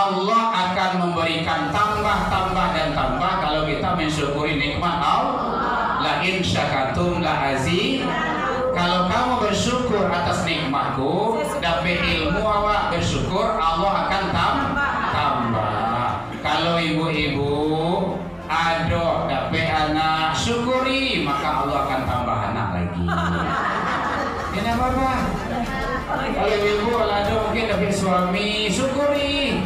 Allah akan memberikan tambah dan tambah kalau kita mensyukuri nikmat Allah. La in syakartum la azid. Kalau kamu bersyukur atas nikmatku, dapat ilmu awak bersyukur, Allah akan tambah. Kalau ibu-ibu ada dapat anak syukuri, maka Allah akan tambah anak lagi. Ini apa? Kalau ibu ada mungkin dapat suami, syukuri.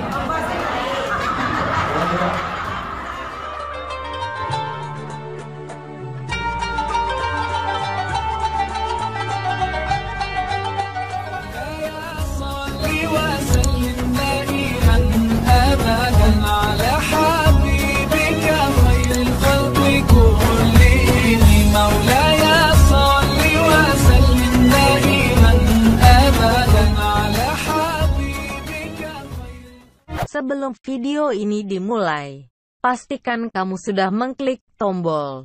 Sebelum video ini dimulai, pastikan kamu sudah mengklik tombol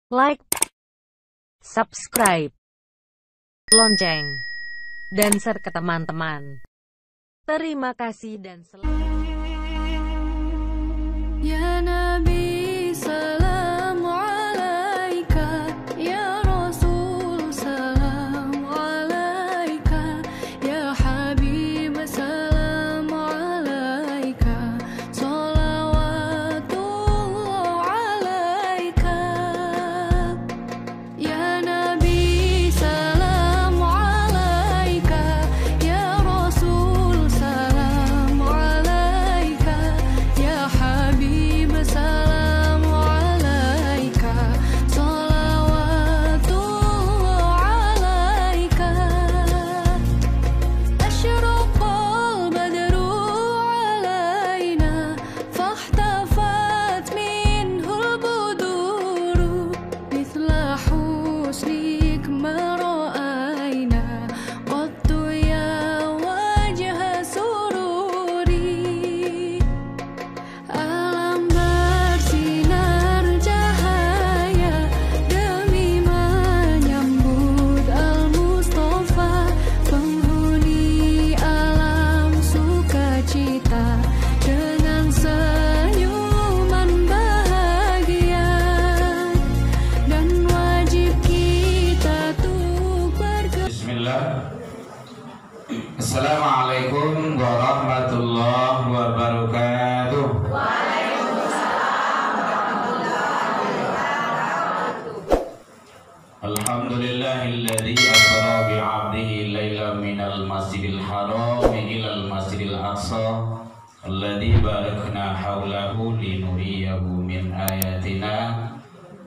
like, subscribe, lonceng, dan share ke teman-teman. Terima kasih dan selamat. Ya Nabi salam alaika, ya Rasul salam alaika, ya Habib salam alaika, salawatullah alaika. Ya Nabi salam alaika, ya Rasul salam alaika, ya Habib salam alaika, salawatullah alaika. Asyraqal badru alaina, fahtafat minhul buduru, mithla husnik ma ra'ayna qattu ya wajha sururi. Alam bersinar cahaya demi menyambut Al-Mustafa, penghuni alam sukacita dengan senyuman bahagia. Dan wajib kita tuh Bismillah. Assalamualaikum warahmatullahi wabarakatuh. Alhamdulillahilladzi asra bi'abdihi laylan minal masjidil haram ilal masjidil aqsa alladzi barakna haulahu linuriyahu min ayatina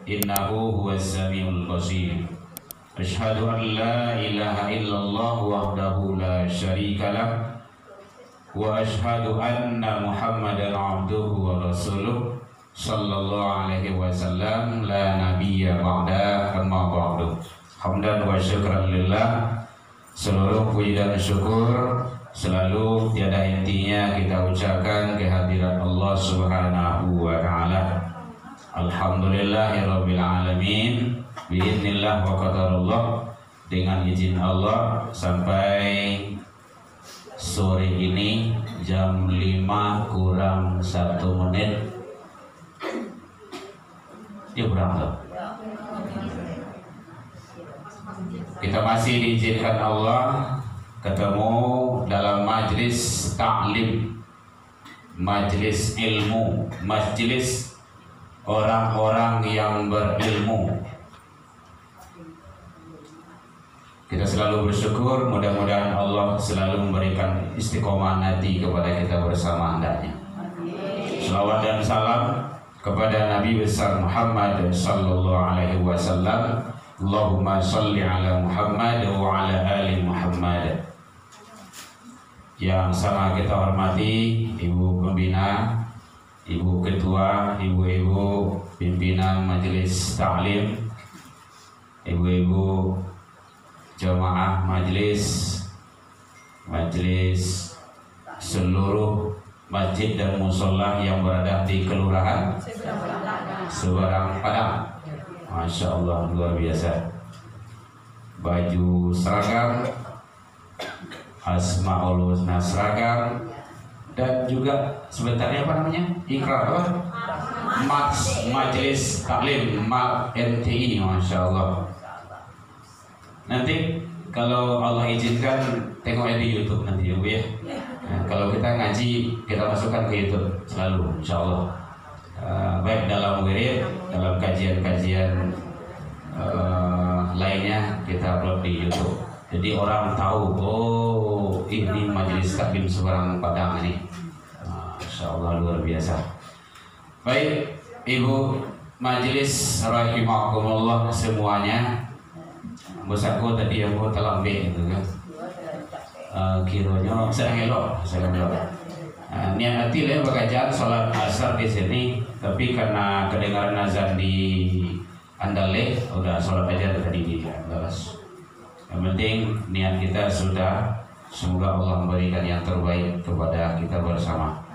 innahu huwas samiul basir. Asyhadu an la ilaha illallah wahdahu la syarika lah wa asyhadu anna Muhammadan abduhu wa rasuluh sallallahu alaihi wasallam la nabiyya ba'da amma ba'du. Hamdan wa syukran lillah. Seluruh puji dan syukur selalu tiada hentinya kita ucapkan kehadirat Allah Subhanahu wa taala. Alhamdulillahirabbil alamin. Biiznillah wa qadarullah, dengan izin Allah sampai sore ini jam 5 kurang 1 menit. Dia berapa? Kita masih diizinkan Allah ketemu dalam majlis ta'lim, majlis ilmu, majlis orang-orang yang berilmu. Kita selalu bersyukur, mudah-mudahan Allah selalu memberikan istiqomah hati kepada kita bersama hendaknya. Salawat dan salam kepada Nabi besar Muhammad sallallahu alaihi wasallam. Allahumma shalli ala Muhammad wa ala ali Muhammad. Yang sama kita hormati Ibu Pembina, Ibu Ketua, Ibu-ibu pimpinan Majelis Ta'lim, Ibu-ibu jamaah majelis seluruh masjid dan musola yang berada di kelurahan Seberang Padang. Masya Allah, luar biasa. Baju seragam Asmaul Husna seragam, dan juga sebenarnya apa namanya? Ikrar apa? Majelis Taklim MTI, Masya Allah. Nanti kalau Allah izinkan tengoknya di YouTube nanti ya Bu ya. Nah, kalau kita ngaji kita masukkan ke YouTube selalu, Insya Allah. Baik dalam wirid, dalam kajian-kajian lainnya kita upload di YouTube. Jadi orang tahu, oh ini majelis taklim Seberang Padang ini. Masya Allah luar biasa. Baik Ibu majelis rahimakumullah semuanya. Bosaku tadi yang mau telambe itu kan. Kiranya sedang elok. Niat hati lah bakajan sholat asar di sini, tapi karena kedengaran azan di Andale, udah sholat aja tadi di Andalas. Yang penting niat kita sudah, semoga Allah memberikan yang terbaik kepada kita bersama.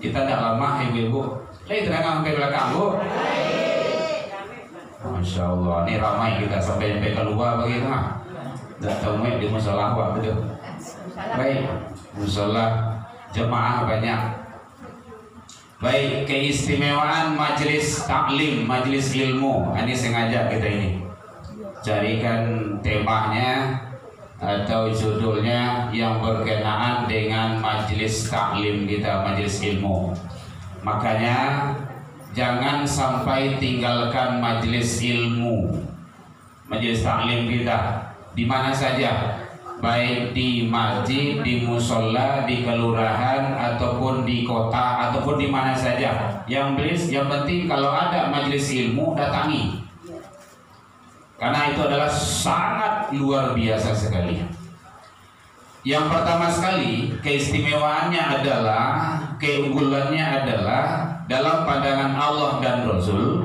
Kita tidak lama ibu-ibu, terang sampai belakang Bu. Masya Allah, ini ramai kita sampai keluar bagaimana? Tidak tahu di musola apa betul. Baik, musola jemaah banyak. Baik, keistimewaan majelis taklim, majelis ilmu. Ini sengaja kita ini carikan temanya atau judulnya yang berkenaan dengan majelis taklim kita, majelis ilmu. Makanya jangan sampai tinggalkan majelis ilmu, majelis taklim kita di mana saja, baik di masjid, di musola, di kelurahan, ataupun di kota, ataupun di mana saja. Yang penting kalau ada majelis ilmu datangi. Karena itu adalah sangat luar biasa sekali. Yang pertama sekali, keistimewaannya adalah, keunggulannya adalah dalam pandangan Allah dan Rasul.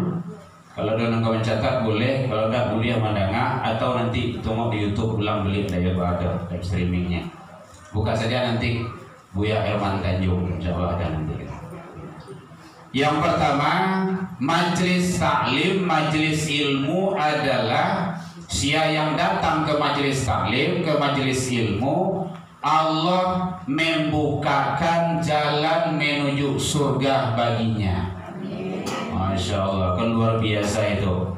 Kalau ada yang mencatat boleh, kalau tidak boleh mendengar, atau nanti tunggu di YouTube ulang beli daya ada live streamingnya. Buka saja nanti Buya Herman Tanjung, coba ada nanti. Yang pertama, majelis taklim, majelis ilmu adalah siapa yang datang ke majelis taklim, ke majelis ilmu, Allah membukakan jalan menuju surga baginya. Masya Allah, kan luar biasa itu.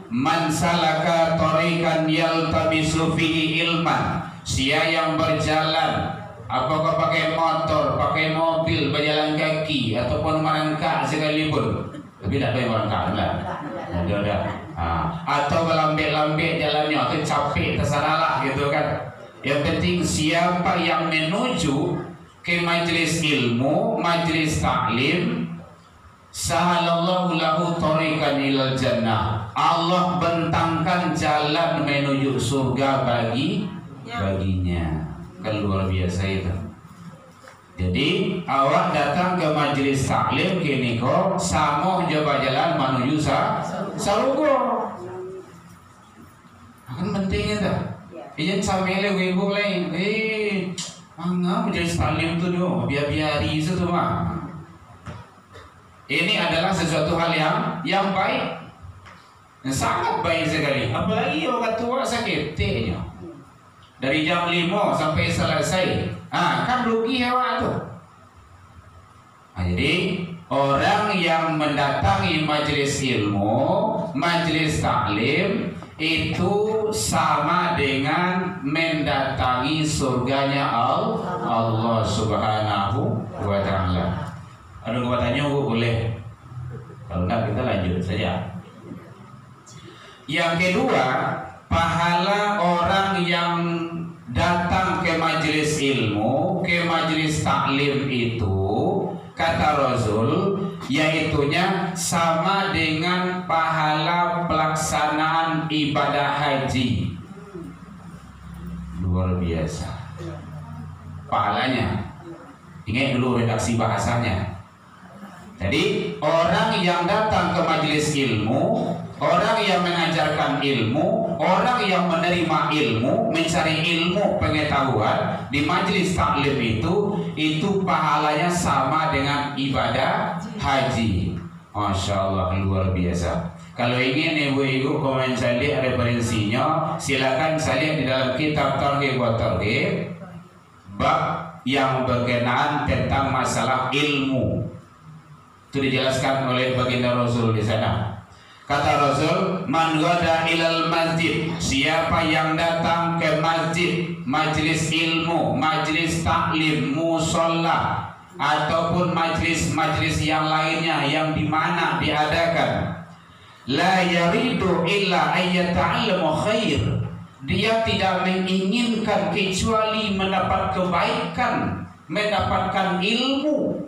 Man salaka tariqan yaltamisu fihi ilman, siapa yang berjalan, apakah pakai motor, pakai mobil, berjalan kaki, ataupun merangkak sekalipun, tapi tidak ada yang merangkak lah. Atau berlambek-lambek jalannya, atau capek, terserahlah gitu kan. Yang penting siapa yang menuju ke majelis ilmu, majelis taklim, sahalallahu lahu tariqan ilal jannah, Allah bentangkan jalan menuju surga baginya. Kan luar biasa itu. Jadi awak datang ke majelis taklim kini kok samo coba jalan menuju sarugo. Kan penting itu. Iyan samele ibu lain. Angga majelis taklim tu doh biar-biari itu tuh mah. Ini adalah sesuatu hal yang baik, sangat baik sekali. Apalagi orang tua sakit tehnya dari jam 5 sampai selesai, kan rugi hewan tuh. Jadi orang yang mendatangi majelis ilmu, majelis taklim itu sama dengan mendatangi surganya Allah Subhanahu wa Ta'ala. Ada kekuatannya boleh. Kalau enggak kita lanjut saja. Yang kedua, pahala orang yang datang ke majelis ilmu, ke majelis taklim itu, kata Rasul, yaitunya sama dengan pahala pelaksanaan ibadah haji. Luar biasa pahalanya. Ingat dulu redaksi bahasanya. Jadi orang yang datang ke majelis ilmu, orang yang mengajarkan ilmu, orang yang menerima ilmu, mencari ilmu pengetahuan di majelis taklim itu pahalanya sama dengan ibadah haji. Masya Allah luar biasa. Kalau ingin ibu-ibu komen salih referensinya, silakan salih di dalam kitab Targhib wa Tarhib bab yang berkenaan tentang masalah ilmu. Itu dijelaskan oleh baginda Rasul di sana. Kata Rasul, man ghada ilal masjid, siapa yang datang ke masjid, majlis ilmu, majlis taklim, musola, ataupun majlis-majlis yang lainnya yang dimana diadakan, la yaridu illa ayyata'allamu khair, dia tidak menginginkan kecuali mendapat kebaikan, mendapatkan ilmu.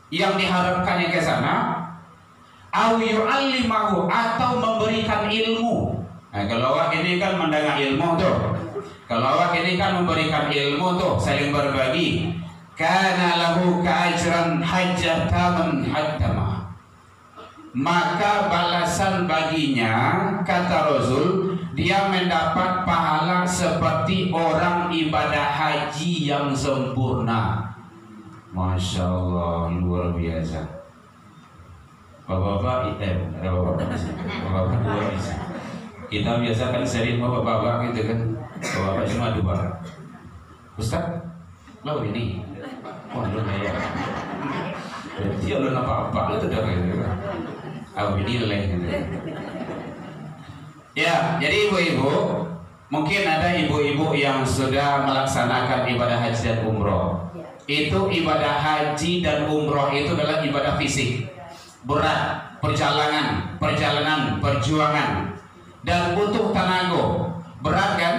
Yang diharapkannya ke sana, aw yu'allimahu, atau memberikan ilmu. Nah, kalau awak ini kan mendengar ilmu tuh. Kalau awak ini kan memberikan ilmu tuh, saling berbagi. Kana lahu ka'ajran hajjataman haddama. Maka balasan baginya, kata Rasul, dia mendapat pahala seperti orang ibadah haji yang sempurna. Masya Allah, luar biasa. Bapak-bapak, bapak-bapak dua bisa. Kita biasa kan sering bapak-bapak gitu kan. Bapak-bapak cuma dua. Ustaz, lo ini, oh lo ya. Dia lo apa-apa, lo tuh udah kayak gitu. Oh ini leh gitu. Ya, jadi ibu-ibu, mungkin ada ibu-ibu yang sudah melaksanakan ibadah haji dan umroh. Itu ibadah haji dan umroh itu adalah ibadah fisik. Berat, perjalanan, perjuangan, dan butuh tenaga. Berat kan?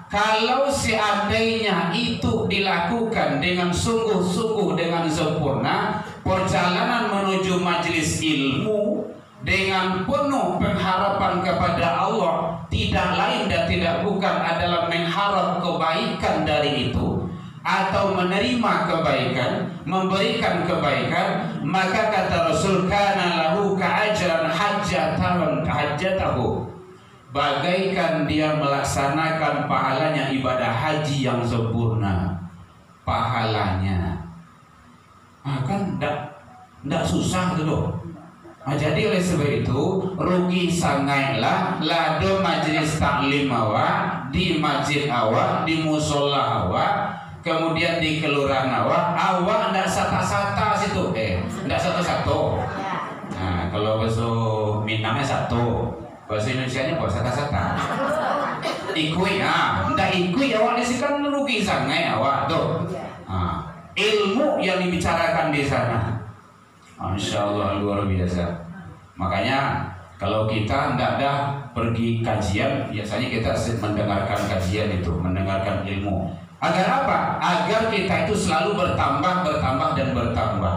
Kalau seandainya itu dilakukan dengan sungguh-sungguh, dengan sempurna, perjalanan menuju majelis ilmu dengan penuh pengharapan kepada Allah, tidak lain dan tidak bukan adalah mengharap kebaikan dari itu, atau menerima kebaikan, memberikan kebaikan, maka kata Rasul, kana lahu ka'ajran hajjatahu, bagaikan dia melaksanakan pahalanya ibadah haji yang sempurna. Pahalanya kan tidak susah itu loh. Jadi oleh sebab itu rugi sangatlah lado majelis taklim awak, di masjid awak, di musola awak, kemudian di kelurahan awak ndak sata-sata situ, ndak satu-satu. Nah, kalau bahasa Minangnya satu, bahasa Indonesianya bahasa sata-sata. Ikui, ndak ikui awak di sini kan rugi sangat awak tuh. Ilmu yang dibicarakan di sana, Masya Allah luar biasa. Makanya kalau kita ndak ada pergi kajian, biasanya kita mendengarkan kajian itu, mendengarkan ilmu. Agar apa? Agar kita itu selalu bertambah dan bertambah.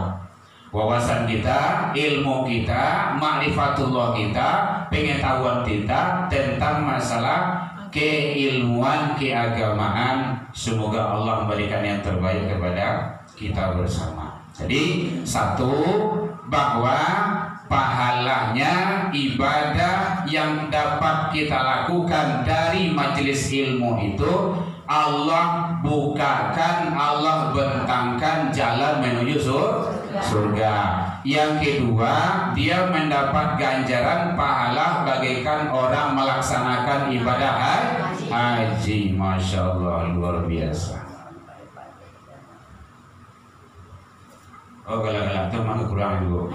Wawasan kita, ilmu kita, ma'rifatullah kita, pengetahuan kita tentang masalah keilmuan, keagamaan. Semoga Allah memberikan yang terbaik kepada kita bersama. Jadi satu, bahwa pahalanya ibadah yang dapat kita lakukan dari majelis ilmu itu, Allah bukakan, Allah bentangkan jalan menuju surga. Yang kedua, dia mendapat ganjaran pahala bagaikan orang melaksanakan ibadah haji. Masya Allah luar biasa. Oh galak-galak itu mana kurang dulu.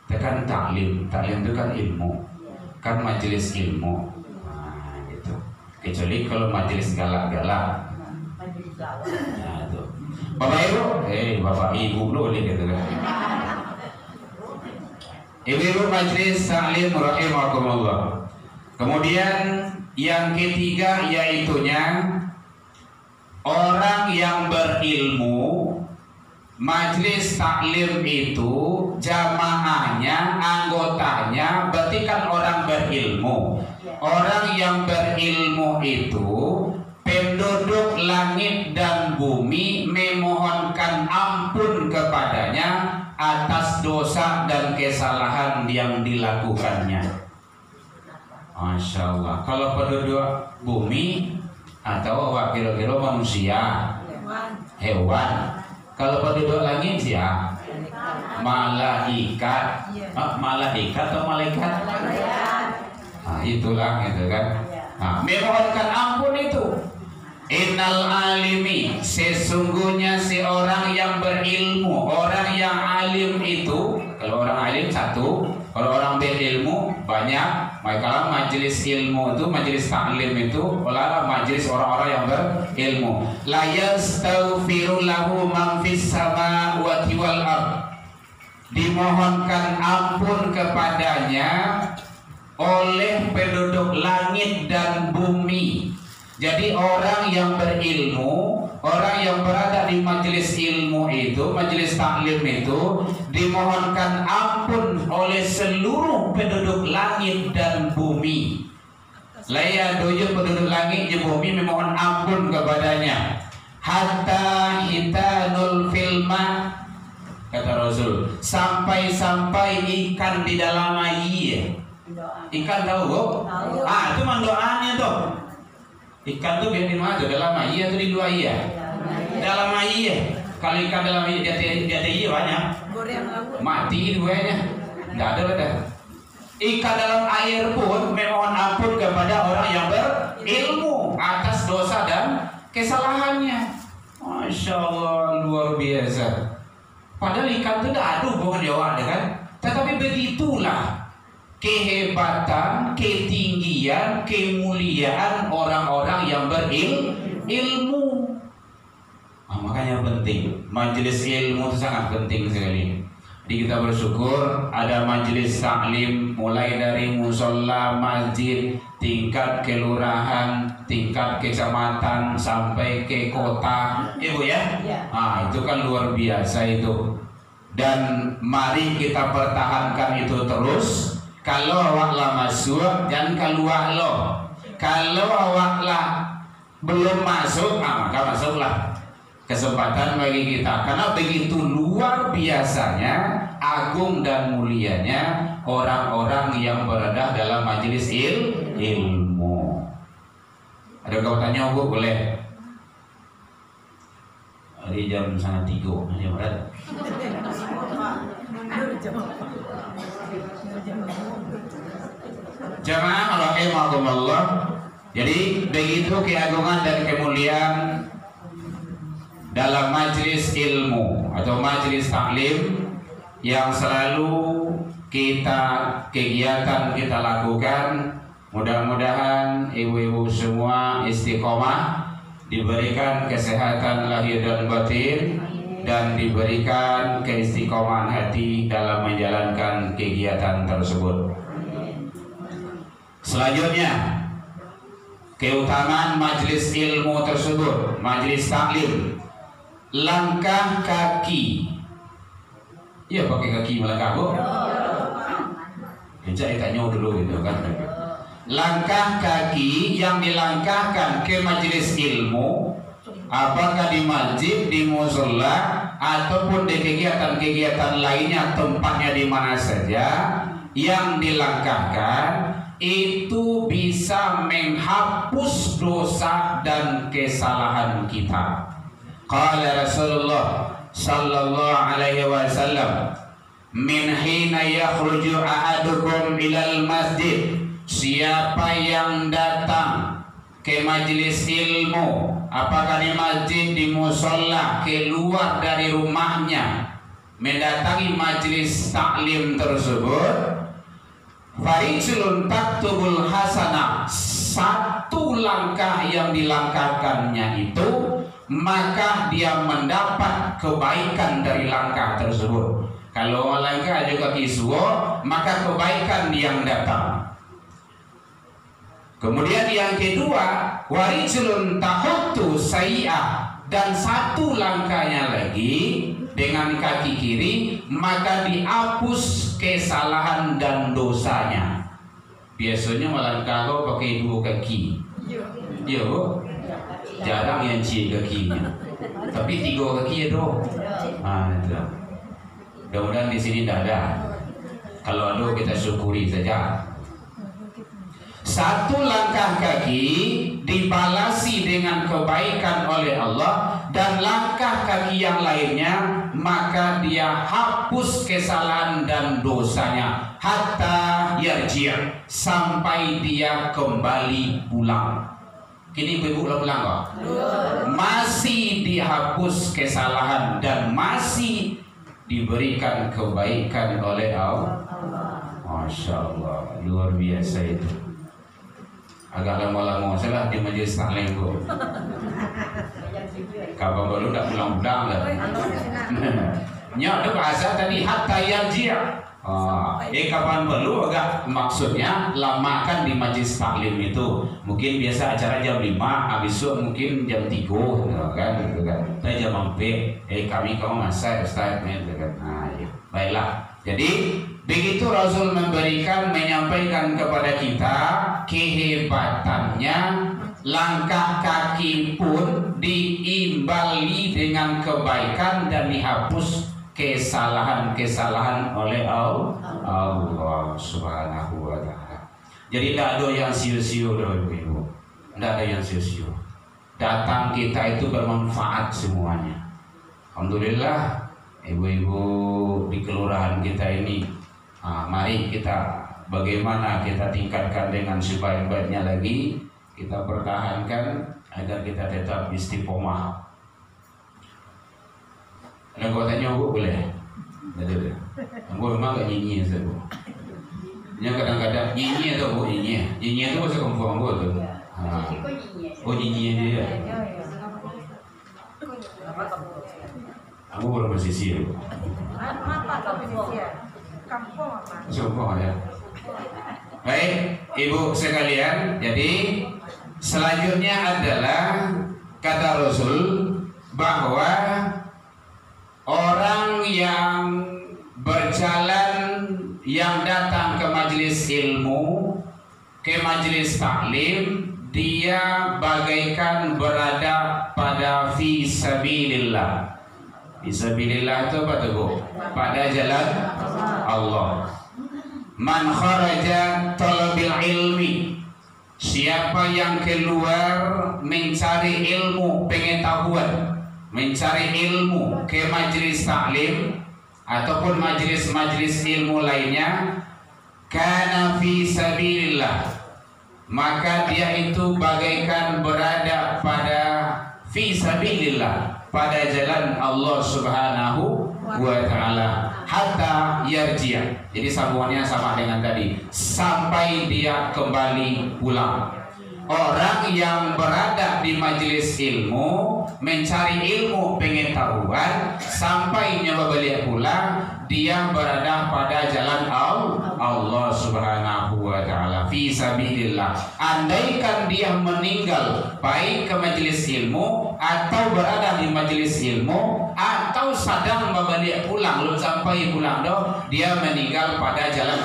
Tekan taklim itu kan ilmu, kan majelis ilmu. Kecuali kalau majelis galak-galak. Nah, itu. Bapak Ibu, Bapak Ibu dulu gitu kan. Ibu-ibu majelis taklim rahimakumullah. Kemudian yang ketiga yaitunya orang yang berilmu. Majelis taklim itu jamaahnya, anggotanya berarti kan orang berilmu. Orang yang berilmu itu penduduk langit dan bumi memohonkan ampun kepadanya atas dosa dan kesalahan yang dilakukannya. Masya Allah. Kalau penduduk bumi atau kira-kira manusia, hewan. Kalau penduduk langit ya malaikat. Malaikat atau malaikat? Nah, itulah gitu kan. Nah, memohonkan ampun itu. Innal alimi, sesungguhnya si orang yang berilmu, orang yang alim itu, kalau orang alim satu, kalau orang berilmu banyak. Maka majelis ilmu itu, majelis taklim itu adalah majelis orang-orang yang berilmu. La yastaghfiru lahu man fis samawati wal ard. Dimohonkan ampun kepadanya oleh penduduk langit dan bumi. Jadi orang yang berilmu, orang yang berada di majelis ilmu itu, majelis taklim itu, dimohonkan ampun oleh seluruh penduduk langit dan bumi. Laya dojo penduduk langit dan bumi memohon ampun kepadanya. Hatta hitanul filma, kata Rasul, sampai-sampai ikan di dalam air. Ikan tahu kok? Ah, itu mandoanya tuh. Ikan tuh biar di mana? Dalam air atau di luar air? Dalam air. Kalau ikan dalam air jatuh air banyak. Mati duanya. Tidak ada dah. Ikan dalam air pun memohon ampun kepada orang yang berilmu atas dosa dan kesalahannya. Masya Allah, luar biasa. Padahal ikan itu tidak ada hubungan jawab, kan? Tetapi begitulah kehebatan, ketinggian, kemuliaan orang-orang yang berilmu. Nah, makanya penting majelis ilmu itu sangat penting sekali. Jadi kita bersyukur ada majelis taklim mulai dari musola, masjid, tingkat kelurahan, tingkat kecamatan sampai ke kota, ibu ya. Nah, itu kan luar biasa itu. Dan mari kita pertahankan itu terus. Kalau awaklah masuk, jangan keluar loh. Kalau awaklah belum masuk, maka masuklah. Kesempatan bagi kita. Karena begitu luar biasanya, agung dan mulianya orang-orang yang berada dalam majelis ilmu. Ada kau tanya, Bu, boleh? Hari jam 2:30 aja berada. Jamaah rahimakumullah. Jadi begitu keagungan dan kemuliaan dalam majelis ilmu atau majelis taklim yang selalu kegiatan kita lakukan. Mudah-mudahan ibu-ibu semua istiqomah, diberikan kesehatan lahir dan batin, dan diberikan keistiqomahan hati dalam menjalankan kegiatan tersebut. Selanjutnya, keutamaan majelis ilmu tersebut, majelis taklim. Langkah kaki. Ya, pakai kaki melangkah, Bu. Jadi tanya dulu gitu kan. Langkah kaki yang dilangkahkan ke majelis ilmu, apakah di masjid, di musola, ataupun di kegiatan-kegiatan lainnya, tempatnya di mana saja, yang dilangkahkan itu bisa menghapus dosa dan kesalahan kita. Qala Rasulullah sallallahu alaihi wasallam, min hina yakhruju ahadukum ilal masjid, siapa yang datang ke majelis ilmu, apakah di masjid, di musola, keluar dari rumahnya mendatangi majelis taklim tersebut, farijlun taktubul hasanah, satu langkah yang dilangkahkannya itu, maka dia mendapat kebaikan dari langkah tersebut. Kalau langkah juga kiswo, maka kebaikan yang datang. Kemudian yang kedua, warijlun tahuttu sayi'ah, dan satu langkahnya lagi dengan kaki kiri, maka dihapus kesalahan dan dosanya. Biasanya melangkah kau pakai dua kaki. Iya, Bu. Jarang yang cie kakinya. Tapi 3 kaki itu. Ada. Mudah-mudahan di sini tidak ada. Kalau ada kita syukuri saja. Satu langkah kaki dibalasi dengan kebaikan oleh Allah, dan langkah kaki yang lainnya maka dia hapus kesalahan dan dosanya hatta yarji', sampai dia kembali pulang. Kini ibu pulang kok? Masih dihapus kesalahan dan masih diberikan kebaikan oleh Allah. Masya Allah, luar biasa itu. Agak lama-lama salah di majelis taklim bu. Kapan baru tak pulang-pulang lah. Nya ada bahasa tadi hatta yarji'. Kapan perlu agak maksudnya lamakan di majelis taklim itu. Mungkin biasa acara jam 5, habis itu mungkin jam 3 kan gitu kan. Kita jam 4, kami kamu masa Ustaz gitu kan. Nah, ya. Baiklah. Jadi begitu Rasul menyampaikan kepada kita kehebatannya, langkah kaki pun diimbali dengan kebaikan dan dihapus kesalahan-kesalahan oleh Allah Subhanahu wa ta'ala. Jadi tidak ada yang sia-sia ibu-ibu. Tidak ada yang sia-sia. Datang kita itu bermanfaat semuanya. Alhamdulillah ibu-ibu di kelurahan kita ini, mari kita bagaimana kita tingkatkan dengan sebaik-baiknya lagi, kita pertahankan agar kita tetap istiqomah. Ada kau tanya bu boleh? Ada. Bu memang gak nyanyi ya bu. Yang kadang-kadang nyanyi atau bu nyanyi? Nyanyi itu bahasa kampung bu tu. Oh nyanyi dia. Aku belum bersisir. Kampung ya. Baik, ibu sekalian. Jadi selanjutnya adalah kata Rasul bahwa orang yang berjalan, yang datang ke majelis ilmu, ke majelis taklim, dia bagaikan berada pada fi sabilillah. Fisabilillah itu apa tuh bu? Pada jalan Allah. Man kharaja talabil ilmi, siapa yang keluar mencari ilmu, pengetahuan, mencari ilmu ke majelis taklim ataupun majelis-majelis ilmu lainnya, kana fi sabilillah, maka dia itu bagaikan berada pada fi sabilillah, pada jalan Allah Subhanahu wa ta'ala, hatta yarji'. Jadi sambungannya sama dengan tadi, sampai dia kembali pulang. Orang yang berada di majelis ilmu, mencari ilmu pengetahuan, sampai nyoba balik pulang, dia berada pada jalan Allah Subhanahu wa ta'ala, fi sabilillah. Andaikan dia meninggal baik ke majelis ilmu atau berada di majelis ilmu atau sedang balik pulang, belum sampai pulang doh, dia meninggal pada jalan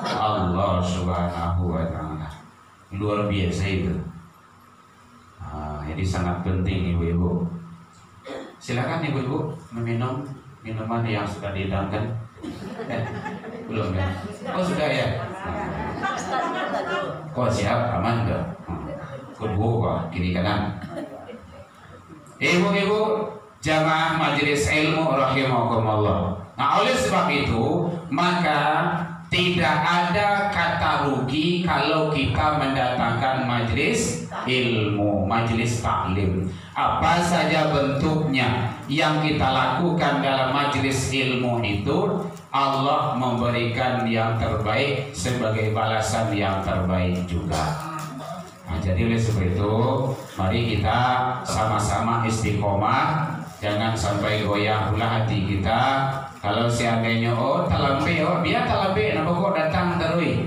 Allah Subhanahu wa ta'ala. Luar biasa itu. Jadi sangat penting ibu-ibu. Silakan ibu-ibu meminum minuman yang sudah dihidangkan. Belum ya? Oh sudah ya? Kok siap? Aman enggak? Kedua kiri kanan. Ibu-ibu jamaah majelis ilmu rahimakumullah. Nah oleh sebab itu maka tidak ada kata rugi kalau kita mendatangkan majelis ilmu, majelis taklim. Apa saja bentuknya yang kita lakukan dalam majelis ilmu itu, Allah memberikan yang terbaik sebagai balasan yang terbaik juga. Nah, jadi oleh sebab itu, mari kita sama-sama istiqomah, jangan sampai goyah pula hati kita. Kalau seandainya talampe, biar talampe, kenapa kok datang terus?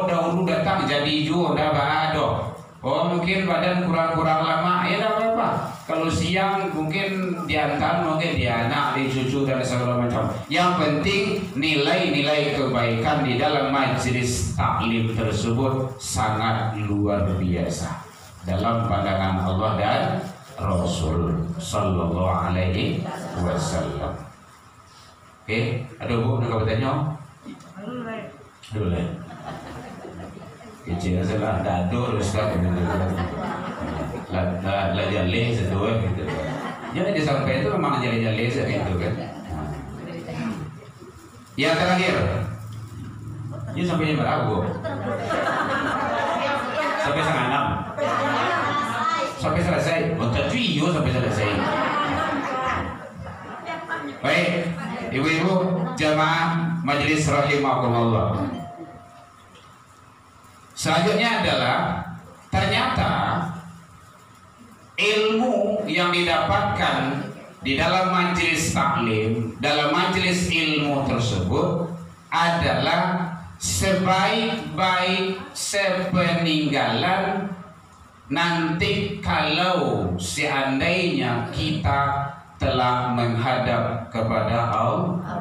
Dahulu datang jadi ju, dah ada. Mungkin badan kurang-kurang lama, ya dah apa-apa. Kalau siang mungkin diantar, mungkin di anak, di cucu dan segala macam. Yang penting nilai-nilai kebaikan di dalam majelis taklim tersebut sangat luar biasa dalam pandangan Allah dan Rasul Sallallahu Alaihi Wasallam. Oke, ada bu nak bertanya? Dulu. Kecil sebelah dado Ustaz gitu. Lah jale sedua gitu. Jadi disampaikan itu memang jale-jale gitu kan. Yang terakhir, ini sampai jam berapa? Sampai setengah 6. Sampai selesai. Untuk video sampai selesai. Baik, ibu-ibu jamaah majelis rahimakumullah. Selanjutnya adalah ternyata ilmu yang didapatkan di dalam majelis taklim, dalam majelis ilmu tersebut adalah sebaik-baik sepeninggalan nanti kalau seandainya kita telah menghadap kepada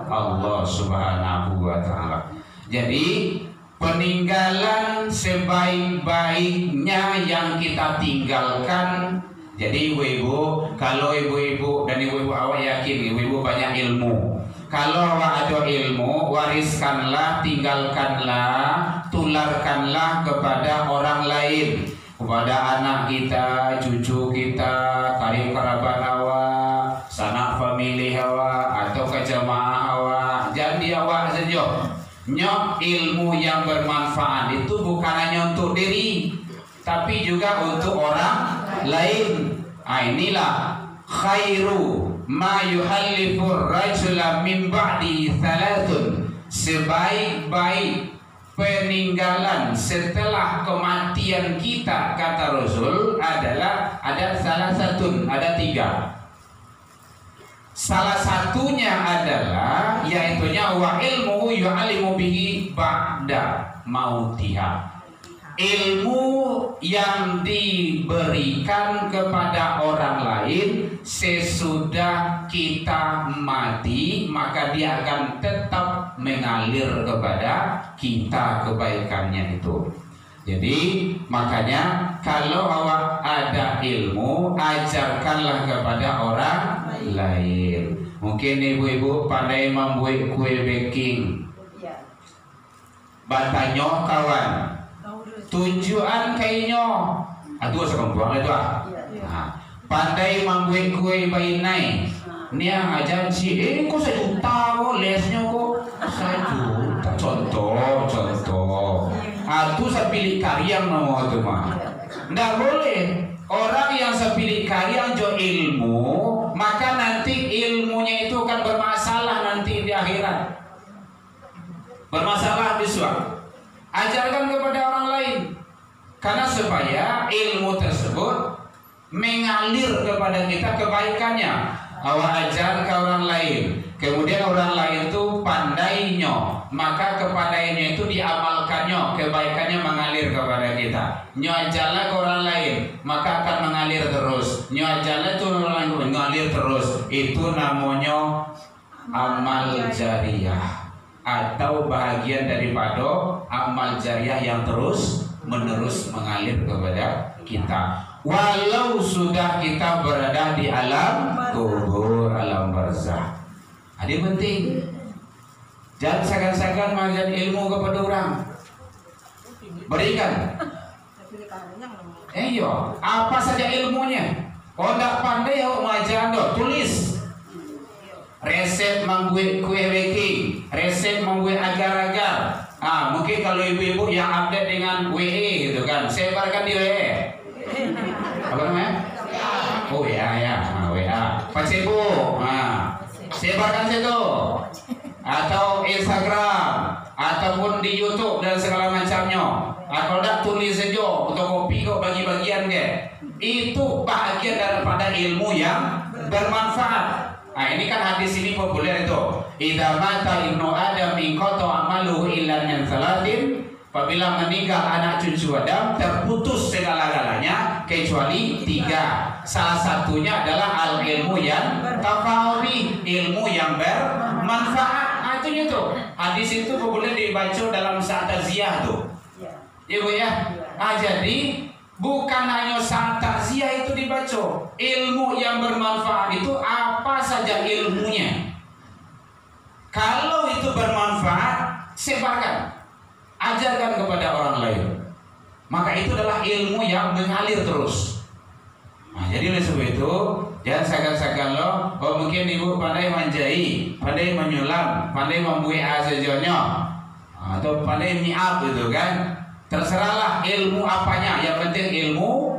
Allah Subhanahu wa taala. Jadi peninggalan sebaik-baiknya yang kita tinggalkan. Jadi ibu-ibu, kalau ibu-ibu dan ibu-ibu awak yakin ibu-ibu banyak ilmu. Kalau awak ada ilmu, wariskanlah, tinggalkanlah, tularkanlah kepada orang lain, kepada anak kita, cucu kita, karib kerabat awak, sanak famili awak, atau ke jamaah awak. Jadi awak saja. Nyok ilmu yang bermanfaat itu bukan hanya untuk diri, tapi juga untuk orang lain. Inilah khairu ma yuhallifur rajula min ba'di thalathun. Sebaik-baik peninggalan setelah kematian kita, kata Rasul, adalah ada salah satu, ada 3. Salah satunya adalah yaitunya wa ilmu yu'alimu bihi ba'da mautiha. Ilmu yang diberikan kepada orang lain sesudah kita mati, maka dia akan tetap mengalir kepada kita kebaikannya itu. Jadi makanya kalau awak ada ilmu, ajarkanlah kepada orang lain. Mungkin ibu-ibu pandai membuat kue baking, batanya kawan, tujuan kayaknya, aduh sekompong itu pandai membuat kue bainai. Nia ajar si, kok 1 juta kok lesnya kok 1 juta. Contoh. Itu sepilih karya nama itu mah. Nggak boleh. Orang yang sepilih karya jo ilmu, maka nanti ilmunya itu akan bermasalah nanti di akhirat. Bermasalah besok. Ajarkan kepada orang lain. Karena supaya ilmu tersebut mengalir kepada kita kebaikannya. Awak ajar ke orang lain, kemudian orang lain itu pandainya, maka kepadanya itu diamalkannya, kebaikannya mengalir kepada kita. Nyo ajarlah ke orang lain, maka akan mengalir terus. Nyo ajarlah itu orang lain mengalir terus. Itu namanya amal jariyah, atau bahagian daripada amal jariyah yang terus menerus mengalir kepada kita. Walau sudah kita berada di alam kubur, alam barzah. Ini penting. Jangan segan-segan mengajar ilmu kepada orang. Berikan. Iya, apa saja ilmunya. Oh, tidak pandai ya mengajar, tulis. Resep membuat kue baking, resep membuat agar-agar. Mungkin kalau ibu-ibu yang update dengan WE gitu kan, sebarkan di WE. Apa namanya? Oh ya, WA. Facebook, sebarkan situ. Atau Instagram, ataupun di YouTube dan segala macamnya. Kalau tidak tulis saja, fotokopi kok bagi-bagian ke. Itu bagian daripada ilmu yang bermanfaat. Ini kan hadis ini populer itu. Idza mata ibnu Adam inqata amaluhu illa min salatin. Apabila meninggal anak cucu Adam, terputus segala-galanya kecuali 3. Salah satunya adalah al ilmu yang tafawi, ilmu yang bermanfaat. Itu tuh. Hadis itu boleh dibaca dalam saat takziah tuh. Ibu ya. Jadi bukan hanya saat takziah itu dibaca. Ilmu yang bermanfaat itu apa saja ilmunya. Kalau itu bermanfaat, sebarkan. Ajarkan kepada orang lain. maka itu adalah ilmu yang mengalir terus. Nah, jadi oleh sebab itu jangan seakan-akan lo, oh mungkin ibu pandai manjai, pandai menyulam, pandai membuat sejonyo, atau pandai miap gitu kan. Terserahlah ilmu apanya, yang penting ilmu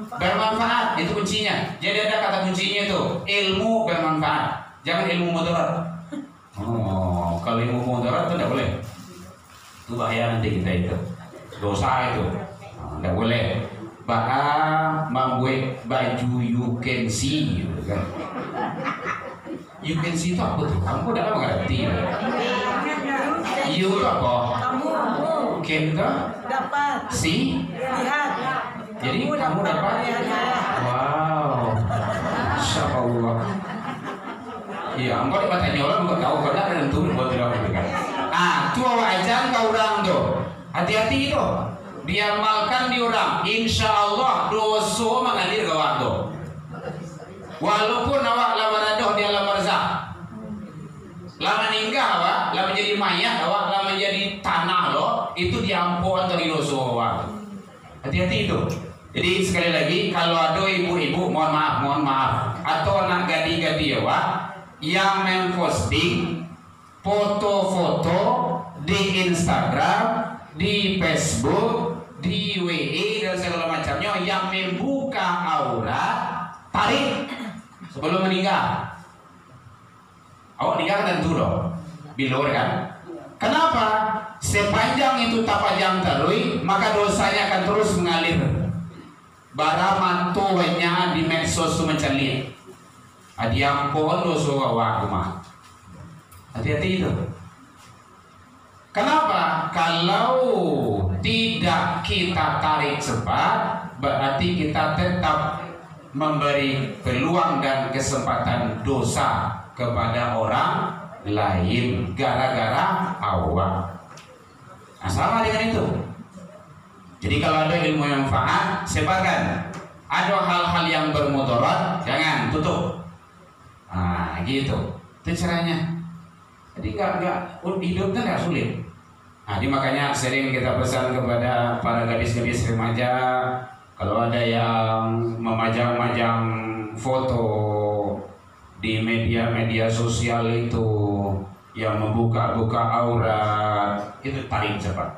bermanfaat, itu kuncinya. Jadi ada kata kuncinya itu ilmu bermanfaat, jangan ilmu mudarat. Oh, kalau ilmu mudarat itu tidak boleh, itu bahaya nanti kita itu, dosa itu, tidak boleh. Membuat baju you can see gitu kan. You can see itu apa tuh? Kamu udah lama ngerti ya? You itu apa? Can itu? Dapat. See? Lihat. Jadi kamu dapat? Wow. Masya Allah. Iya, engkau di matanya orang enggak tahu karena ada tentu buat tidak kan. Tua wajan kau orang tuh. Hati-hati itu. Diamalkan di orang, insya Allah dosa mengalir ke waktu. Walaupun awak lama radoh di alam barzah, lama ninggah awak, lama jadi mayat awak, lama jadi tanah lo, itu diampun dari dosa awak. Hati-hati itu. Jadi sekali lagi, kalau ada ibu-ibu, mohon maaf, atau anak gadi-gadi awak yang memposting foto-foto di Instagram, di Facebook, di WA dan segala macamnya yang membuka aurat, tarik sebelum meninggal. Awak nikah kan tentu loh, bilur kan? Kenapa? Sepanjang itu tapajang terui, maka dosanya akan terus mengalir. Bara mantu banyak di medsos tu mencari. Adiampun dosa awak rumah. Hati-hati itu. Kenapa? Kalau tidak kita tarik cepat, berarti kita tetap memberi peluang dan kesempatan dosa kepada orang lain gara-gara awak. Nah, sama dengan itu. Jadi kalau ada ilmu yang manfaat, sebarkan. Ada hal-hal yang bermudarat, jangan tutup. Nah, gitu. Itu caranya. Jadi hidupnya nggak sulit. Nah, jadi makanya sering kita pesan kepada para gadis-gadis remaja, kalau ada yang memajang-majang foto di media-media sosial itu yang membuka-buka aurat, itu tarik cepat.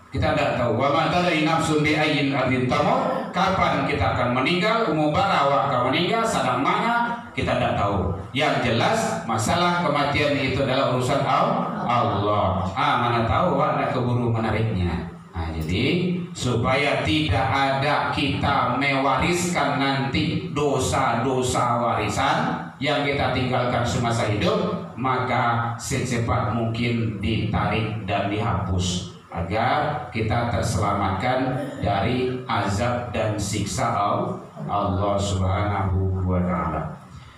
Kita tidak tahu. Wa ma tadri nafsun bi ayyin ardin tamut. Kapan kita akan meninggal? Umur berapa akan meninggal? Sedang mana? Kita tidak tahu. Yang jelas masalah kematian itu adalah urusan Allah. Mana tahu ada keburu menariknya. Nah, jadi supaya tidak ada kita mewariskan nanti dosa-dosa warisan yang kita tinggalkan semasa hidup, maka secepat mungkin ditarik dan dihapus agar kita terselamatkan dari azab dan siksa Allah Subhanahu wa taala.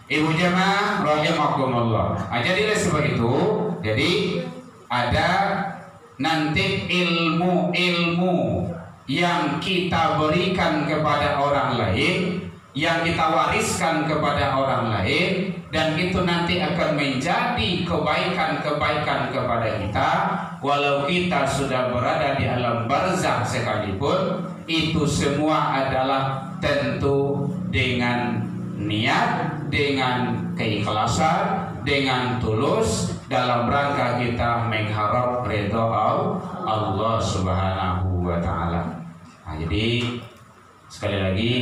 Ibu jamaah rahimakumullah. Jadi sebab itu, jadi ada nanti ilmu-ilmu yang kita berikan kepada orang lain, yang kita wariskan kepada orang lain, dan itu nanti akan menjadi kebaikan-kebaikan kepada kita walau kita sudah berada di alam barzakh sekalipun. Itu semua adalah tentu dengan niat, dengan keikhlasan, dengan tulus dalam rangka kita mengharap ridha Allah Subhanahu wa taala. Nah, jadi sekali lagi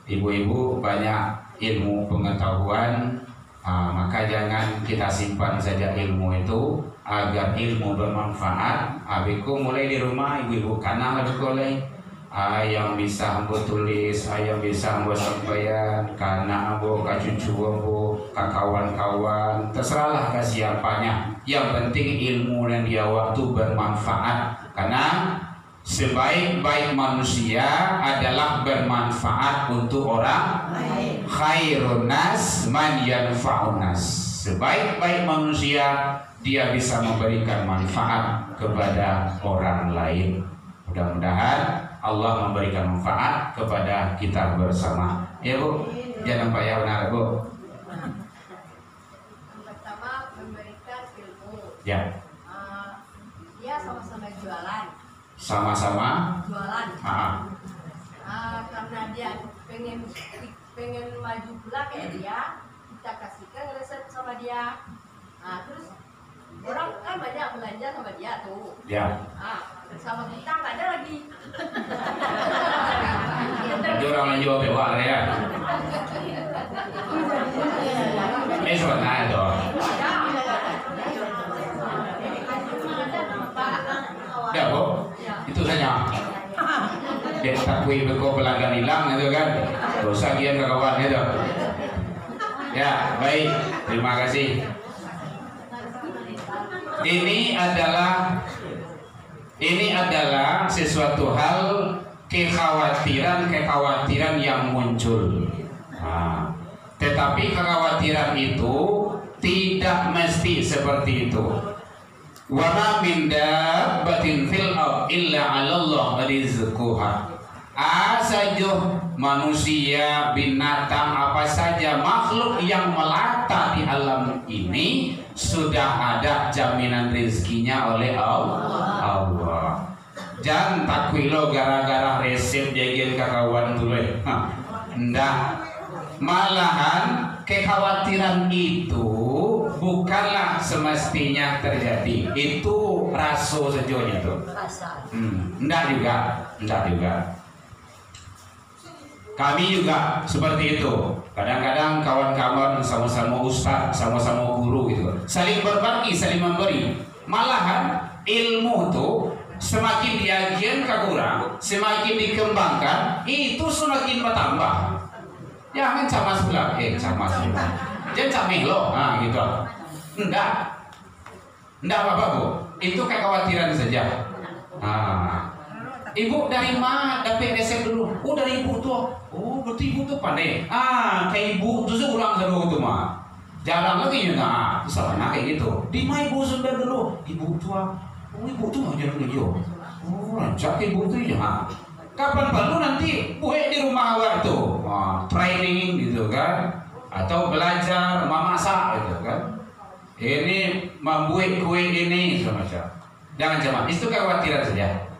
ibu-ibu banyak ilmu pengetahuan, maka jangan kita simpan saja ilmu itu agar ilmu bermanfaat. Abiku mulai di rumah ibu-ibu karena lebih boleh yang bisa ambo tulis, yang bisa ambo sampaikan karena ambo kacucu ambo kawan-kawan, terserahlah ke siapanya. Yang penting ilmu dan dia waktu bermanfaat, karena sebaik-baik manusia adalah bermanfaat untuk orang lain. Khairun nas man yanfa'un nas. Sebaik-baik manusia dia bisa memberikan manfaat kepada orang lain. Mudah-mudahan Allah memberikan manfaat kepada kita bersama. Ya Bu, jangan Pak ya, benar Bu. Pertama memberikan ilmu. Ya. Dia sama-sama jualan. Sama-sama. Jualan. pengen maju pula kayak dia, kita kasihkan resep sama dia. Nah, terus orang kan banyak belanja sama dia tuh. Ya. Sama kita nggak ada lagi. Jadi orang lain jual bewak ya. Ini sebenarnya itu. Ya kok, itu saja. Dia takui beko pelanggan hilang itu kan. Dosa kian ke kawan itu. Ya, baik. Terima kasih. Ini adalah sesuatu hal kekhawatiran yang muncul. Nah, tetapi kekhawatiran itu tidak mesti seperti itu. Wa ma min dabbatin fil ard illa 'alallah rizquha. Asajuh manusia, binatang, apa saja makhluk yang melata di alam ini sudah ada jaminan rezekinya oleh Allah. Jangan takui lo gara-gara resep jajan kakawan tuh. Ndak. Malahan kekhawatiran itu bukanlah semestinya terjadi. Itu raso sejauhnya tuh. Ndak juga. Kami juga seperti itu. Kadang-kadang kawan-kawan sama-sama ustaz, sama-sama guru gitu, saling berbagi, saling memberi. Malahan ilmu tuh semakin diajian ke kurang, semakin dikembangkan, itu semakin bertambah. Jangan camas pula, camas pula. Jangan camih lo, gitu. Enggak apa-apa bu. Itu kekhawatiran saja. Ibu dari mana dapat resep dulu? Oh dari ibu tuh. Oh berarti ibu tuh pandai. Kayak ibu terus ulang dulu tuh mah. Jarang lagi ya salah kayak gitu. Di mana ibu sudah dulu? Ibu tua. Oh ibu tuh mau jalan dulu. Oh rancak ibu tuh ya. Kapan perlu nanti buat di rumah awak tuh. Training gitu kan. Atau belajar memasak gitu kan. Ini membuat kue ini semacam. Jangan cuman itu kekhawatiran saja.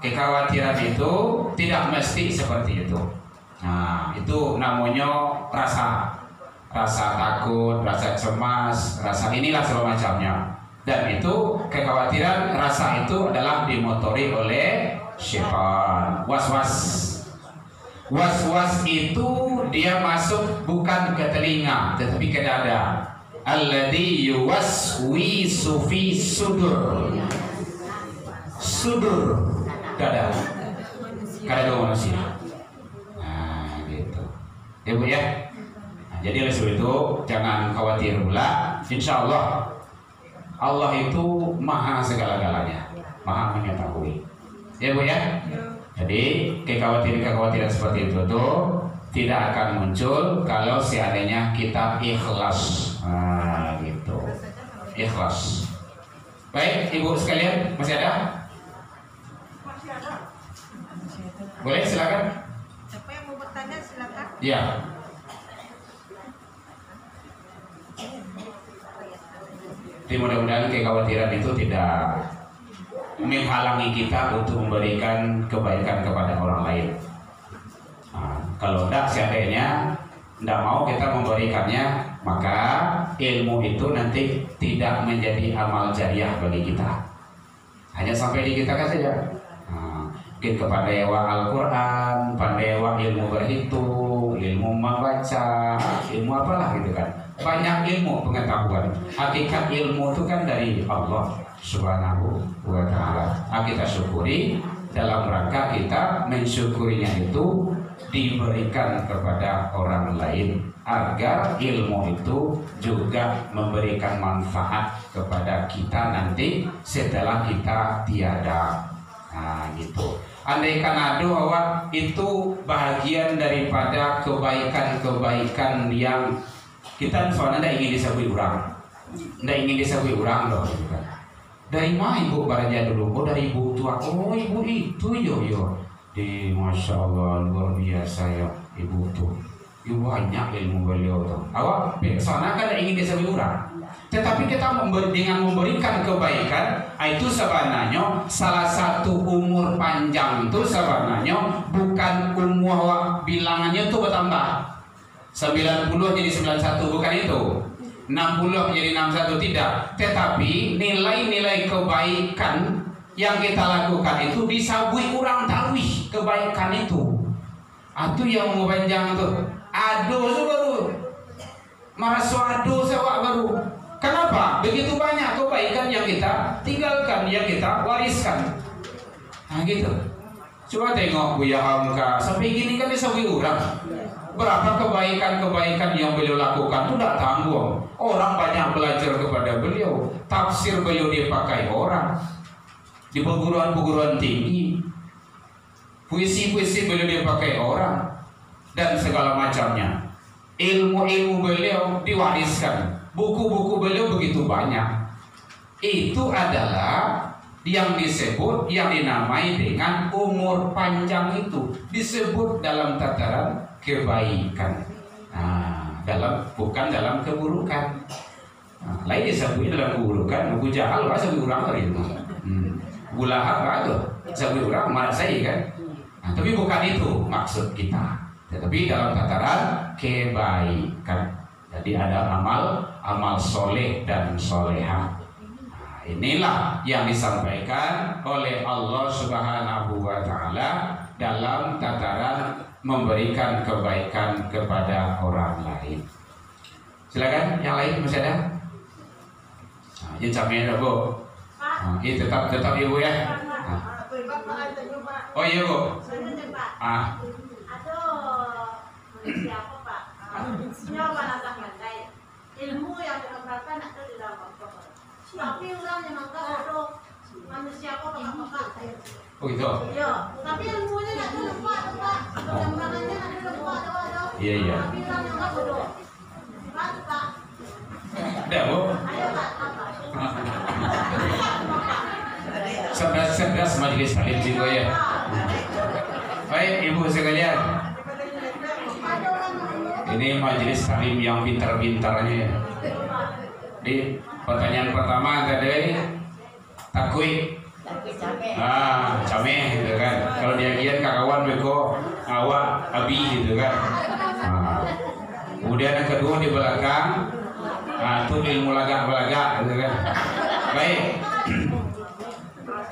Kekhawatiran itu tidak mesti seperti itu. Nah, itu namanya rasa takut, rasa cemas, rasa inilah segala macamnya. Dan itu kekhawatiran, rasa itu adalah dimotori oleh syaitan. Was-was itu dia masuk bukan ke telinga, tetapi ke dada. Alladzi yuwaswisu fi sudur. Dada manusia. Nah gitu ya bu ya. Jadi oleh sebab itu jangan khawatir pula. Insya Allah itu maha segala-galanya, maha mengetahui ya bu ya. Jadi kekhawatiran seperti itu tuh tidak akan muncul kalau seandainya kita ikhlas. Nah gitu, ikhlas. Baik ibu sekalian, masih ada? Boleh silakan. Siapa yang mau bertanya silakan. Ya. Jadi mudah-mudahan kekhawatiran itu tidak menghalangi kita untuk memberikan kebaikan kepada orang lain. Kalau tidak seandainya tidak mau kita memberikannya, maka ilmu itu nanti tidak menjadi amal jariah bagi kita. Hanya sampai di kita saja. Mungkin kepandaian Al-Quran, pandaian ilmu berhitung, ilmu membaca, ilmu apalah gitu kan. Banyak ilmu pengetahuan. Hakikat ilmu itu kan dari Allah Subhanahu wa ta'ala. Kita syukuri dalam rangka kita mensyukurinya itu diberikan kepada orang lain agar ilmu itu juga memberikan manfaat kepada kita nanti setelah kita tiada. Nah gitu. Andaikan ada bahwa itu bahagian daripada kebaikan-kebaikan yang kita soalnya tidak ingin disebut orang, loh. Dari mana ibu belajar dulu? Oh dari ibu tua. Oh ibu itu yo. Di Masya Allah luar biasa ya ibu tuh. Ibu banyak ilmu beliau tuh. Awak soalnya kan tidak ingin disebut orang. Tetapi kita dengan memberikan kebaikan, itu sebenarnya salah satu umur panjang itu sebenarnya bukan umur bilangannya itu bertambah 90 jadi 91, bukan itu. 60 jadi 61, tidak. Tetapi nilai-nilai kebaikan yang kita lakukan itu disabui orang tarwih kebaikan itu. Itu yang mau panjang itu. Aduh baru. Maraso aduh sewa baru. Kenapa? Begitu banyak kebaikan yang kita tinggalkan, yang kita wariskan. Nah gitu. Coba tengok Buya Hamka, sampai gini kan disabui orang. Berapa kebaikan-kebaikan yang beliau lakukan itu tidak tanggung. Orang banyak belajar kepada beliau. Tafsir beliau dipakai orang di perguruan-perguruan tinggi. Puisi-puisi beliau dipakai orang dan segala macamnya. Ilmu-ilmu beliau diwariskan. Buku-buku beliau begitu banyak. Itu adalah yang disebut, yang dinamai dengan umur panjang itu. Disebut dalam tataran kebaikan. Bukan dalam keburukan. Lain disebut dalam keburukan. Abu Jahal lah sebut orang tadi. Abu Lahab lah tu sebut orang marah saya kan. Tapi bukan itu maksud kita. Tetapi dalam tataran kebaikan. Jadi ada amal soleh dan solehah. Inilah yang disampaikan oleh Allah Subhanahu wa Ta'ala dalam tataran memberikan kebaikan kepada orang lain. Silakan, yang lain masih ada? Ini camnya Bu. Ini tetap Ibu ya. Oh iya Bu. Manusia apa Pak? Manusia panasah mandai. Ilmu yang dikembangkan ada di dalam Al-Quran. Tapi orang yang menganggap bodoh. Manusia apa Pak? Oh gitu. Iya. Tapi ilmunya tidak ada lupa Pak. Pengembangannya ada lupa ada. Iya. Tapi orang yang menganggap bodoh. Pak. Ada Bu. Ayo Pak. Cerdas majelis taklim juga ya. Baik Ibu sekalian. Ini majelis taklim yang pintar-pintarnya ya. Di pertanyaan pertama tadi takui. Cameh gitu kan. Kalau dia kian kawan beko awak abi gitu kan. Kemudian yang kedua di belakang itu ilmu lagak-belagak gitu kan. Baik.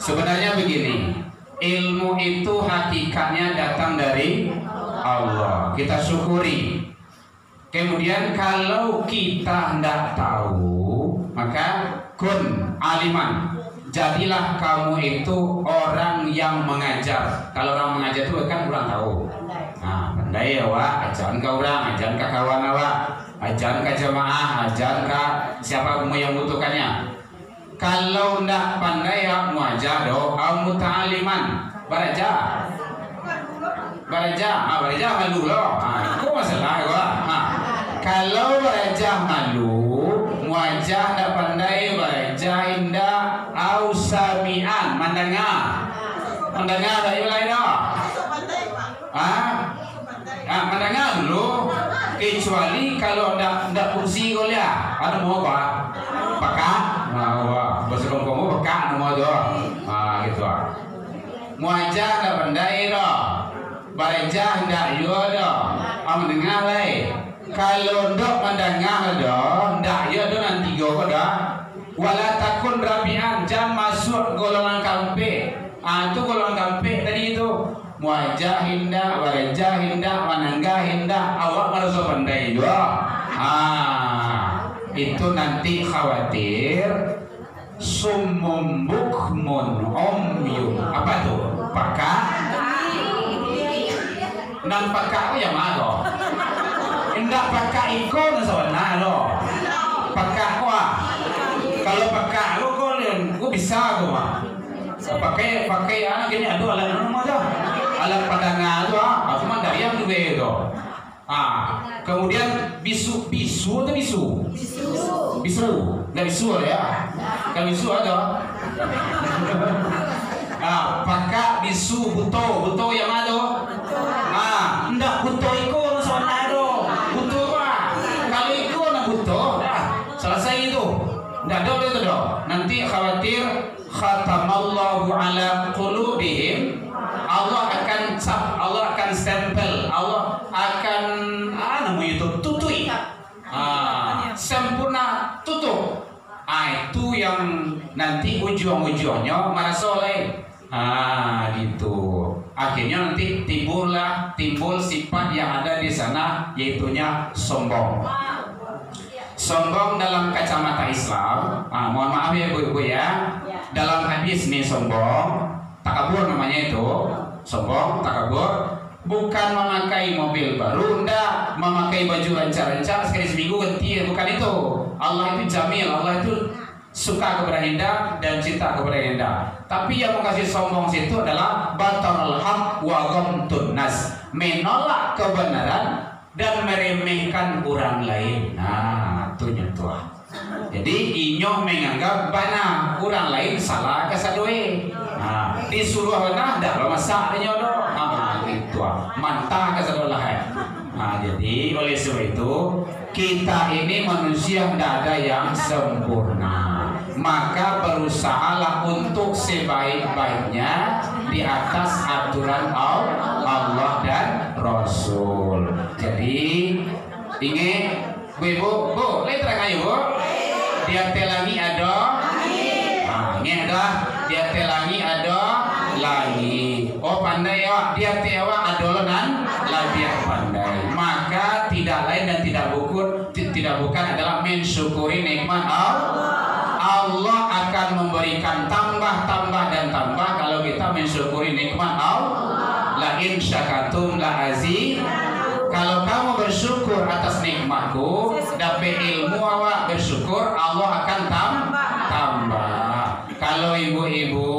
Sebenarnya begini, ilmu itu hakikatnya datang dari Allah. Kita syukuri. Kemudian kalau kita tidak tahu, maka kun aliman. Jadilah kamu itu orang yang mengajar. Kalau orang mengajar itu kan orang tahu. Nah, pandai ya wa, ajaran ke orang, ajaran ke kawan awak, ajaran ke jamaah, ajaran ke siapa yang membutuhkannya. Kalau tidak pandai ya muajar do, muta'aliman, baraja. Baraja malu loh. Itu masalah gua. Kalau baraja malu, muajah tidak pandai, baraja indah, au sami'an, mendengar dari lain dah. Mendengar dulu. Kecuali kalau tidak fungsi kau lihat, ada mau apa? Pekat, bahasa kamu pekat nama tu. Gitu. Muajah tidak pandai dah. Baraja tidak yo dah. Mendengar leh. Kalau ndak mendengar dah, ndak yo dah nanti go dah. Wala takun rabian, jangan masuk golongan kampe. Itu golongan kampe tadi itu. Muajah hinda, baraja hinda, menengah hinda, awak merasa pandai juga. Itu nanti khawatir sumum bukmun umyun. Apa tuh? Pakak. Nang pakak yang mana? Indah pakak ikon sebenarnya lo. Pakak wah. Kalau pakak lo kau bisa kau mah. Pakai anak gini aduh alat mana dah? Alat pandangan tu aku mah dari yang juga itu. Kemudian bisu atau bisu? Nggak bisu ya? Kalau bisu ada. Pakak bisu buto yang ada. Ndak buto ikut soalnya ada. Buto Kalau ikut nak buto, selesai itu. Nggak dong itu dong. Nanti khawatir khatamallahu ala qulubihim. Allah akan stempel, Allah akan itu tutui. Sempurna tutup. Itu yang nanti ujung-ujungnya marah soleh. Gitu. Akhirnya nanti timbul sifat yang ada di sana, yaitunya sombong. Sombong dalam kacamata Islam, mohon maaf ya ibu-ibu ya. Dalam hadis nih sombong, takabur namanya itu. Sombong, takabur, bukan memakai mobil baru, enggak, memakai baju rancak-rancak sekali seminggu ganti, bukan itu. Allah itu jamil, Allah itu suka kepada indah dan cinta kepada indah. Tapi yang mau kasih sombong situ adalah batarul haq wa ghamtun nas, menolak kebenaran dan meremehkan orang lain. Itu nyentuh. Jadi inyo menganggap bana orang lain salah kesadue. Disuruh benar dah masak inyo do. Gitu. Mantah kesadolah. Jadi oleh sebab itu kita ini manusia tidak ada yang sempurna. Maka berusahalah untuk sebaik-baiknya di atas aturan Allah dan Rasul. Jadi ingat Bu, lihat terang ayo Bu. Dia telangi ada. Ingat dah. Dia telangi ada lagi. Pandai ya. Dia tewa adolonan lagi pandai. Maka tidak lain dan tidak bukan adalah mensyukuri nikmat Allah. Allah akan memberikan tambah dan tambah kalau kita mensyukuri nikmat Allah. La in syakatum la aziz. Kalau kamu bersyukur atas nikmatku, dapat ilmu awak bersyukur, Allah akan tambah. Kalau ibu-ibu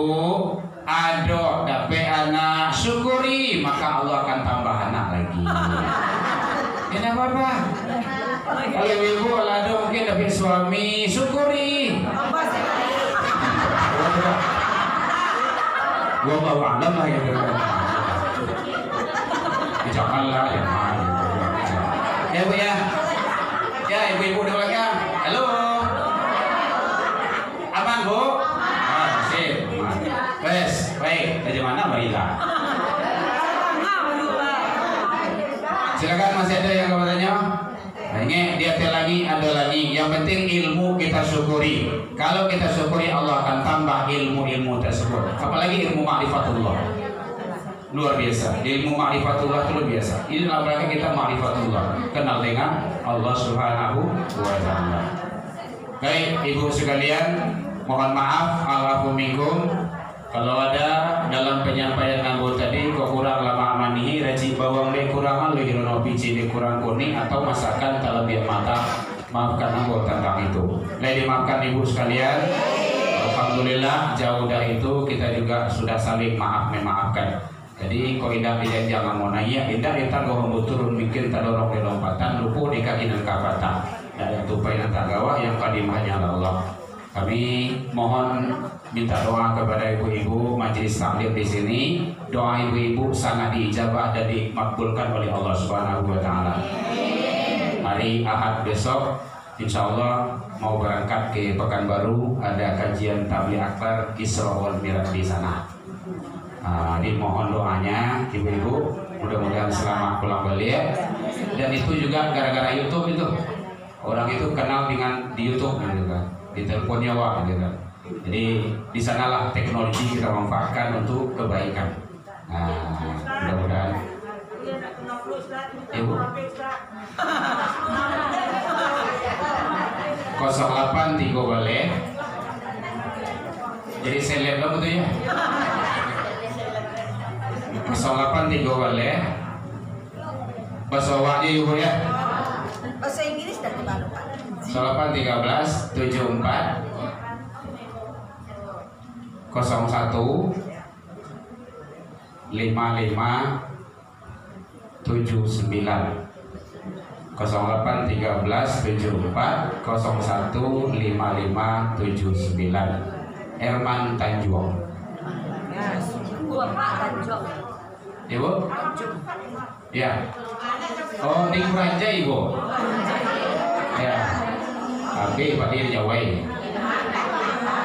ada dapat anak syukuri, maka Allah akan tambah anak lagi. Ini apa? Kalau ibu ada mungkin dapat suami, syukuri. Wallahu a'lam lah ya. Janganlah ya. Ya Bu ya. Ya ibu-ibu di belakang. Halo. Aman Bu? Sip. Baik. Dari mana Mbak Ila? Silakan, masih ada yang mau bertanya? Ini dia lagi ada lagi. Yang penting ilmu kita syukuri. Kalau kita syukuri Allah akan tambah ilmu tersebut. Apalagi ilmu ma'rifatullah. Luar biasa, ilmu ma'rifatullah itu luar biasa. Ini apalagi kita ma'rifatullah, kenal dengan Allah Subhanahu wa ta'ala. Baik ibu sekalian, mohon maaf alaikum minkum kalau ada dalam penyampaian ambo tadi kurang lama amanihi rajin bawang le kurangan le hirono biji le kurang kuning atau masakan tak lebih mata, maafkan ambo tentang itu. Dimaafkan ibu sekalian. Alhamdulillah jauh dari itu kita juga sudah saling memaafkan. Jadi kau indah tidak jangan mau nanya, indah kita kau turun bikin tadorong di lompatan, lupu di kaki dan kapata. Dan tupai dan tagawa yang kadimahnya Allah. Kami mohon minta doa kepada ibu-ibu majelis taklim di sini. Doa ibu-ibu sangat diijabah dan dimakbulkan oleh Allah Subhanahu wa ta'ala. Hari Ahad besok insya Allah mau berangkat ke Pekanbaru, ada kajian tabligh akbar Isra wal Mi'raj di sana. Dimohon doanya ibu-ibu, mudah-mudahan selamat pulang balik. Dan itu juga gara-gara YouTube itu, orang itu kenal dengan di YouTube gitu kan, di teleponnya wah gitu kan. Jadi di sanalah teknologi kita manfaatkan untuk kebaikan. Mudah-mudahan ibu 08 tiga balik. Jadi saya lihat dong itu ya. 08 tiga balik. Bahasa wajah ibu ya. Bahasa Inggris dan baru Pak. 08 13 74 01 55 79 08 13 74 01 55 79 Herman Tanjung. Bapak Tanjung. Ibu? Ya. Oh, di Kuraja ibu. Ya. Tapi Pak dia Jawa.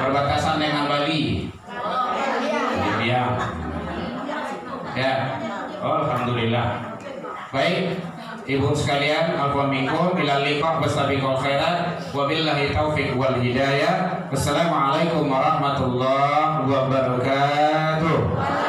Perbatasan dengan Bali. Ya. Ya. Oh, alhamdulillah. Baik, ibu sekalian, afwan minkum, ila liqa bisabiqul khairat, wabillahi taufiq wal hidayah. Wassalamualaikum warahmatullahi wabarakatuh.